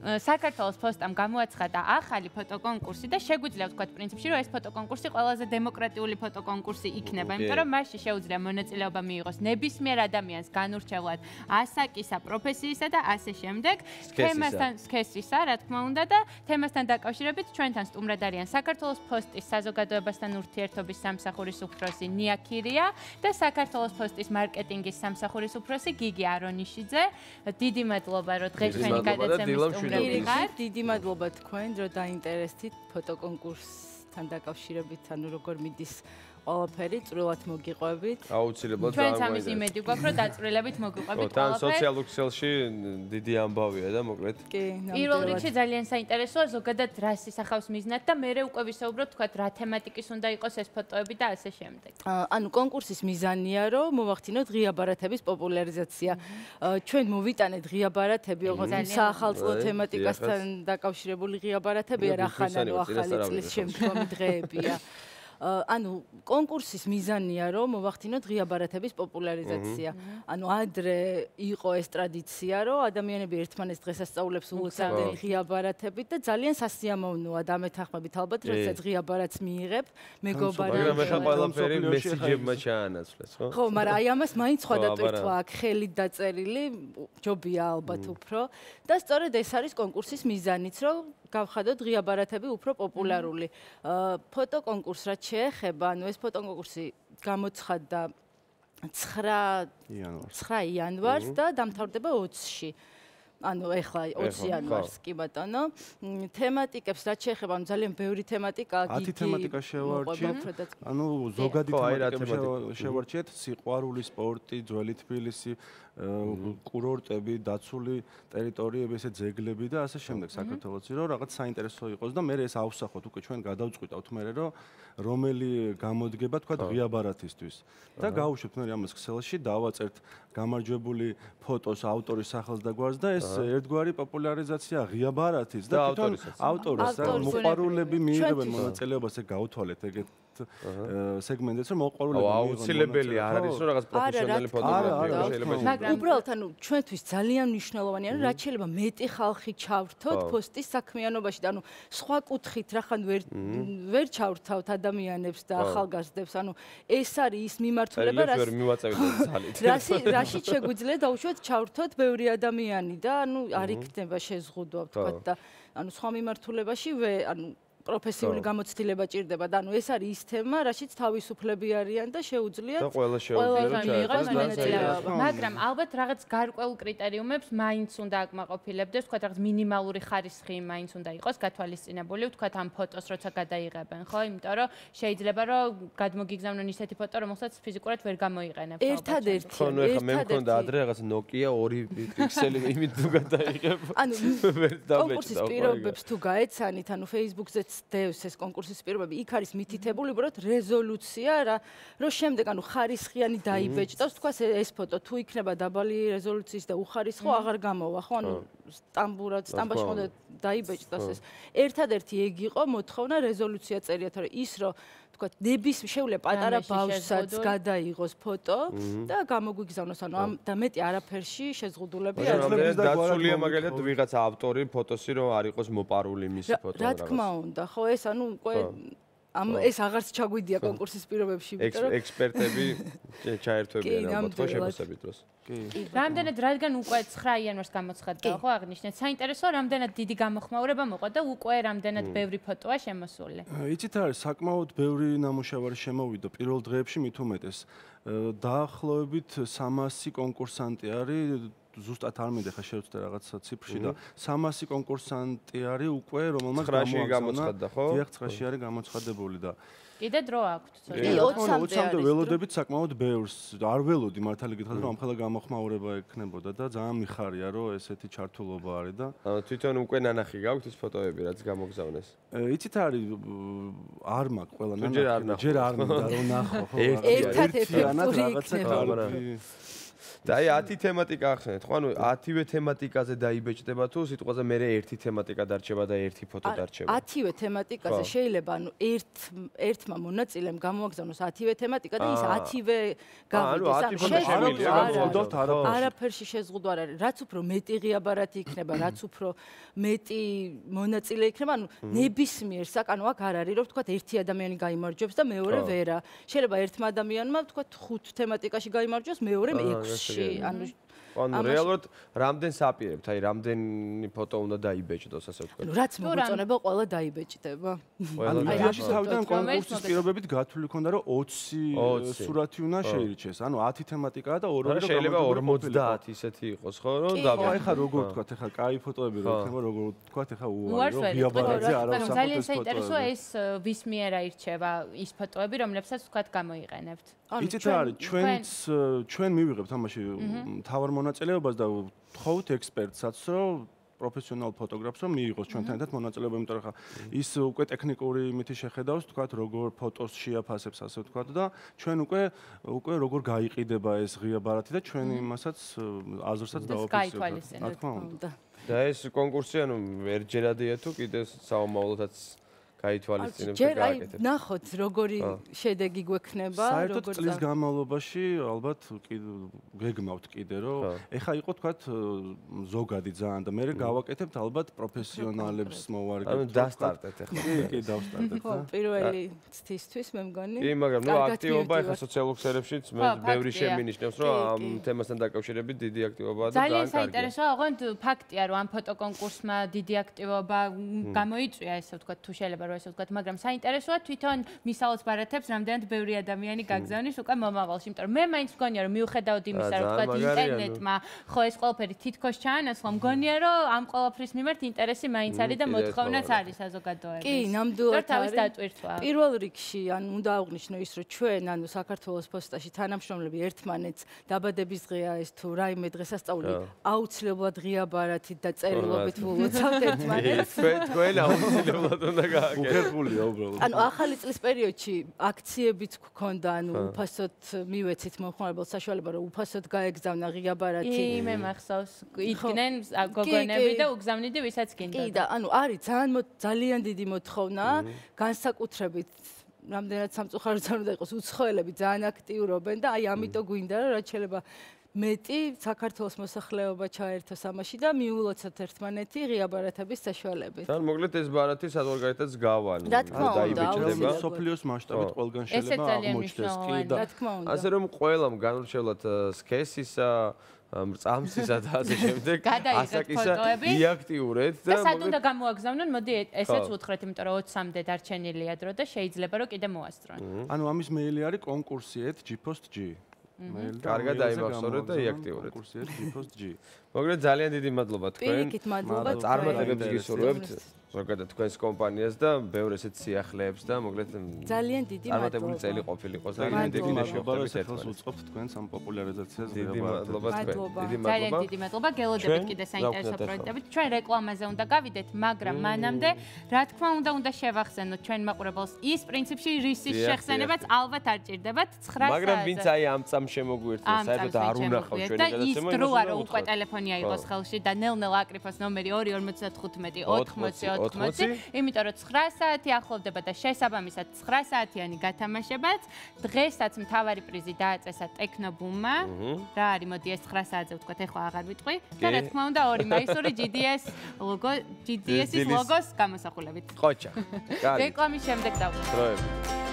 საქართველოს პოსტამ გამოაცხადა ახალი ფოტოკონკურსი და შეგვიძლია ვთქვათ პრინციპში, რომ ეს ფოტოკონკურსი ყველაზე დემოკრატიული ფოტოკონკურსი იქნება, იმიტომ რომ მასში შეუძლია მონაწილეობა მიიღოს ნებისმიერ ადამიანს განურჩევლად ასაკისა, პროფესიისა და ასე შემდეგ. თემასთან სქესისა, რა თქმა უნდა და თემასთან დაკავშირებით ჩვენთან სტუმრად არიან საქართველოს პოსტის საზოგადოებასთან ურთიერთობის სამსახურის უფროსი ნია ქირია და საქართველოს პოსტის მარკეტინგის სამსახურის უფროსი გიგი არონიშიძე. დიდი მადლობა, რომ დღეს ჩვენი გადაცემის სტუმრები ხართ. დიდი მადლობა თქვენ, რომ დაინტერესდით ფოტოკონკურსთან დაკავშირებით, ანუ როგორ მიდის ყველაფერი, წვრილად მოგიყვებით. აუცილებლად ჩვენც ამის იმედი გვაქვს, რომ დაწვრილებით მოგიყვებით ყველაფერი. თან სოციალურ ქსელში დიდი ამბავია და მოკლედ. კი, პირველ რიგში ძალიან საინტერესოა ზოგადად რას ისახავს მიზნად და მე უკვე ვისაუბროთ თქვა რა თემატიკის უნდა იყოს ეს ფოტოები და ასე შემდეგ. ანუ კონკურსის მიზანია, რომ მოვახდინოთ ღია ბარათების პოპულარიზაცია. ჩვენ მოვიტანეთ ღია ბარათები, ოღონდ საახალწლო თემატიკასთან დაკავშირებული ღია ბარათები არ ახანანო ახალი წლის შემდგომი დღეებია. ანუ კონკურსის მიზანია, რომ მოვახდინოთ ღია ბარათების პოპულარიზაცია. ანუ ადრე იყო ეს ტრადიცია, რომ ადამიანები ერთმანეთს დღესასწაულებს უწევდნენ ღია ბარათებით და ძალიან სასიამოვნოა დამეთანხმებით ალბათ, როდესაც ღია ბარათს მიიღებ, მეგობარი. მაგრამ ეხლა ყველაფერი მესიჯებმა ჩაანაცვლეს, ხო? ხო, მაგრამ აი ამას მაინც სხვადასხვა აქ ხელით დაწერილი, ჯობია ალბათ უფრო და სწორედ ეს არის კონკურსის მიზანიც, რომ გავხადოთ ღია ბარათები უფრო პოპულარული. ფოტოკონკურს რაც შეეხება, ანუ ეს ფოტოკონკურსი გამოცხადდა 9 იანვარს და დამთავრდება 20-ში. ანუ ეხლა 20 იანვარს კი ბატონო. თემატიკებს რაც შეეხება, ანუ ძალიან ბევრი თემატიკა, 10 თემატიკა შევარჩიეთ. ანუ ზოგადი თემატიკები შევარჩიეთ, სიყვარული, სპორტი, ძველი თბილისი, კურორტები, დაცული ტერიტორიები, ესე ძეგლები და ასე შემდეგ საქართველოში, რომ რაღაც საინტერესო იყოს და მე ეს ავსახოთ უკვე ჩვენ გადავწყვიტავთ მე რომ რომელი გამოდგება თქვა ღია ბარათისთვის და გავუშვებთ მე ამას ქსელში, დავაწერთ გამარჯვებული ფოტოს ავტორის სახელს და გვარს და ეს ერთგვარი პოპულარიზაცია ღია ბარათის და თვითონ ავტორს მოყვარულები მიიღებენ მონაწილეობას, ეგ გავთვალეთ ეგეთ სეგმენტებს რომ მოყვარულები აუცილებელი არ არის რომ რაღაც პროფესიონალი ფოტოგრაფია შეიძლება მაგრამ უბრალოდ ანუ ჩვენთვის ძალიან მნიშვნელოვანია რომ რაც შეიძლება მეტი ხალხი ჩავრთოთ პოსტის საქმიანობაში და ანუ სხვა კუთხით რახან ვერ ჩავრთავთ ადამიანებს და ახალგაზრდებს ანუ ეს არის ის მიმართულება რაშიც შეგვიძლია დაუშვათ ჩავრთოთ ბევრი ადამიანი და ანუ არ იქნება შეზღუდვა ვთქვათ და ანუ სხვა მიმართულებაში ანუ პროფესიული გამოცდილება ჭირდება და ანუ ეს არის ის თემა, რაშიც თავისუფლები არიან და შეუძლიათ მაგრამ ალბათ რაღაც გარკვეულ კრიტერიუმებს მაინც უნდა აკმაყოფილებდეს, ვთქვათ რაღაც მინიმალური ხარისხი მაინც უნდა იყოს გათვალისწინებული, ვთქვათ ამ ფოტოს როცა გადაიღებენ, ხო? იმიტომ რომ შეიძლება რომ გადმოგიგზავნონ ისეთი ფოტო, რომელსაც ფიზიკურად ვერ გამოიყენებ. ერთადერთი ხო, ნუ ეხლა მე მქონდა ადრე რაღაც Nokia 2 პიქსელი იმით თუ გადაიღებ. ანუ კონკურსის პირობებს თუ გაეცანით, ანუ Facebook-ზეც დევს ეს კონკურსის პირობები, იქ არის მითითებული უბრალოდ რეზოლუცია რა, რომ შემდეგ ანუ ხარისხიანი დაიბეჭდოს, თქვა ეს ფოტო თუ იქნება დაბალი რეზოლუციის და უხარისხო აღარ გამოვა, ხო? ანუ სტამბაში ხონდა დაიბეჭდოს ეს. ერთადერთი ეგ იყო მოთხოვნა რეზოლუცია წერიათ, რომ ის რომ თქვა ნების შეუძლია პატარა ბავშვსაც გადაიღოს ფოტო და გამოგვიგზავნოს, ანუ ამ და მეტი არაფერში შეზღუდულები არ არის. დაცულია მაგალითად ვიღაც ავტორი ფოტოსი რომ არ იყოს მოპარული მისი ფოტო რა თქმა უნდა, ხო ეს ანუ უკვე ეს აღარც ჩაგვიდია კონკურსის პირობებში, იმიტომ რომ ექსპერტები ჩაერთვებიან ალბათ ხო შემოსების დროს. რამდენად რადგან უკვე 9 იანვარს გამოცხადდა, ხო აღნიშნეთ. საინტერესოა, რამდენად დიდი გამოხმაურება მოყვა და უკვე რამდენად ბევრი ფოტოა შემოსული. იცით რა არის, საკმაოდ ბევრი ნამუშევარი შემოვიდა პირველ დღეებში მით უმეტეს. დაახლოებით 300 კონკურსანტი არის ზუსტად არ მინდა ხა შევწდე რაღაცა ციფრში და 300 კონკურსანტი არის უკვე რომელმაც გამოცხადდა, ხო? დიახ, 9-ში არის გამოცხადებული და კიდე დრო აქვთ. 20-მდე ველოდებით საკმაოდ ბევრს. არ ველოდი მართალი გითხრათ რომ ამხელა გამოხმაურება ექნებოდა და ძალიან მიხარია რომ ესეთი ჩართულობა არის და თვითონ უკვე ნანახი გაქვთ ის ფოტოები რაც გამოგზავნეს. იცით არის არ მაქვს ყველა ნანახი. ჯერ არ მინდა რომ ნახო ხო. ერთად ეფექტური იქნება. და აი 10 თემატიკა ახსენეთ, ხო? ანუ 10-ვე თემატიკაზე დაიბეჭდება თუ სიტყვაზე მე ერთი თემატიკა დარჩება და ერთი ფოტო დარჩება. 10-ვე თემატიკაზე შეიძლება ანუ ერთმა მონაწილემ გამოაგზავნოს 10-ვე თემატიკა და ის 10-ვე გავიდეს. არაფერში შეზღუდვა არ არის. რაც უფრო მეტი ღიაბარათი იქნება, რაც უფრო მეტი მონაწილე იქნება, ანუ ნებისმიერ საკანო აქ არ არის, რომ ვთქვათ ერთი ადამიანი გაიმარჯვებს და მეორე ვერა. შეიძლება ერთმა ადამიანმა ვთქვათ 5 თემატიკაში გაიმარჯვოს, მეორე 6-ში. ანუ რეალურად რამდენს აპირებთ? აი რამდენი ფოტო უნდა დაიბეჭდოს, ასე ვთქვათ. ანუ რაც მოგწონება, ყველა დაიბეჭდება. ანუ იდეაში თავიდან კონკურსის პირობებით გათვლილი ქონდა, რომ 20 სურათი უნდა შეირჩეს. ანუ 10 თემატიკაა და ორი შეიძლება 50 ისეთი იყოს, ხო? რომ აი ხა როგორ ვთქვათ, ახლა კაი ფოტოები რო იქნება, როგორ ვთქვათ, ახლა უარი, რომ ღიაბარათზე არ აქვს საფოტოს ფოტოები. ძალიან საინტერესოა ეს ვის მიერ აირჩევა ის ფოტოები, რომლებსაც ვთქვათ გამოიყენებთ. იცით რა არის, ჩვენ მივიღებთ ამაში თავარ მონაწილეობას და ვთხოვთ ექსპერტსაც, რომ პროფესიონალ ფოტოგრაფს რომ მიიღოს ჩვენთან ერთად მონაწილეობა, იმიტომ რომ ხა ის უკვე ტექნიკური იმითი შეხედავს, თქვათ, როგორ ფოტოს შეაფასებს, ასე ვთქვათ და ჩვენ უკვე როგორ გაიყიდება ეს ღიაბარათი და ჩვენ იმასაც აზრსაც დავაფიქსირებთ. რა თქმა უნდა. და ეს კონკურსი ანუ ერთჯერადია თუ კიდე საომავლოთაც გაითვალისწინებთ და ჯერ აი გააკეთებთ. ნახოთ როგორი შედეგი გვექნება, საერთოდ წლის განმავლობაში ალბათ გეგმავთ კიდე რომ ეხა იყო თქვათ ზოგადი ძალიან და მე გავაკეთებთ ალბათ პროფესიონალებს მოვარგებთ. ანუ დასტარტეთ ეხლა. კი, დავსტარტეთ. ხო, პირველი ცდისთვის მე მგონი. კი, მაგრამ ნუ აქტივობა ეხლა სოციალურ ქსელებშიც მე ბევრი შემინიშნებს, რომ ამ თემასთან დაკავშირებით დიდი აქტივობაა და ძალიან საინტერესოა, ოღონდ ფაქტია, რომ ამ ფოტოკონკურსმა დიდი აქტივობა გამოიწვია, ესე ვთქვათ, თუ შეიძლება რომ ესე ვთქვათ, მაგრამ საინტერესოა თვითონ მისავალს ბარათებს რამდენად ბევრი ადამიანი გაგზავნის უკვე მომავალში, იმიტომ რომ მე მაინც მგონია რომ მიუხედავად იმისა, რომ ვთქვათ ინტერნეტმა ხო ეს ყველაფერი თითქოს ჩაანაცვლა, მგონია რომ ამ ყველაფრის მიმართ ინტერესი მაინც არის და მოთხოვნაც არის საზოგადოების. კი, ნამდვილად თავის დატვირთვა. პირველ რიგში ანუ უნდა აღვნიშნო ის, რომ ჩვენ ანუ საქართველოს პოსტაში თანამშრომლები ერთმანეთს დაბადების დღეა ეს თუ რაიმე დღესასწაული აუცილებლად ღიაბარათით და წერილობით ვულოცავთ ერთმანეთს. თქვენ აუცილებლად უნდა უხერხულია უბრალოდ. ანუ ახალი წლის პერიოდში აქციებიც გქონდა, ანუ უფასოდ მივეცით მომხმარებელს საშუალება, რომ უფასოდ გაეგზავნა ღიაბარათი. კი, მე მახსოვს, იდგნენ გოგონები და უგზავნიდი ვისაც გინდა. კი და ანუ არის ძალიან დიდი მოთხოვნა, განსაკუთრებით რამდენად სამწუხაროდ არ უნდა იყოს უცხოელები ძალიან აქტიურობენ და აი ამიტომ გვინდა რომ რაც შეიძლება მეტი საქართველოს მოსახლეობა ჩაერთოს ამაში და მიულოცოთ ერთმანეთი ღიაბარათების საშუალებით. თან მოკლედ ეს ბარათი საზღვარგარეთაც გავანი. დაიბეჭდება სოფლიოს მასშტაბით ყველგან შეიძლება აღმოჩნდეს კი და რა თქმა უნდა. ასე რომ ყველამ განურჩევლად სქესისა წამსისა და ასე შემდეგ ასაკისა იაქტიურეთ და სად უნდა გამოაგზავნონ, მოდი ესეც უთხრეთ, იმიტომ რომ 20-მდე დარჩენილია დრო და შეიძლება რომ კიდე მოასწრონ. ანუ ამის მეილი არის konkursi@gpost.g. კარგად დაიმახსოვრეთ და იაქტიურეთ. konkursi@gpost.g. მოგეთ ძალიან დიდი მადლობა თქვენ. პირიქით მადლობა. წარმატებებს გისურვებთ. ზოგადად თქვენს კომპანიას და ბევრ ესეთ სიახლეებს და მოგეთ ძალიან დიდი წარმატებული წელი ყოფილიყოს და დიდი მადლობა ერთმანეთს უწყობთ თქვენს ამ პოპულარიზაციას. დიდი მადლობა თქვენ. დიდი მადლობა. ძალიან დიდი მადლობა. გელოდებით კიდე საინტერესო პროექტებით. ჩვენ რეკლამაზე უნდა გავიდეთ, მაგრამ მანამდე რა თქმა უნდა შევახსენოთ ჩვენ მაყურებელს ის პრინციპში რისის შეხსენებაც ალბათ არ ჭირდებათ 9 საათზე. მაგრამ ვინც აი ამ წამს შემოგვიერთდა, საერთოდ არ უნახავ ჩვენი გადაცემა. და ის დრო არა უკვე ტელეფონი აიღოს ხელში და ნელ-ნელ აკრიფოს ნომერი 255 80 80, იმიტომ რომ 9 საათი ახლოვდება და შესაბამისად 9 საათიანი გათამაშებაც. დღესაც მთავარი პრიზი დააწესა ტექნობუმმა. რა არის, მოდი ეს 9 საათზე ვთქვათ, ეხლა აღარ ვიტყვი. და რა თქმა უნდა 2 მაისური GDS-ის ლოგოს გამოსახულებით. ყოჩა. რეკლამის შემდეგ დავუშვათ.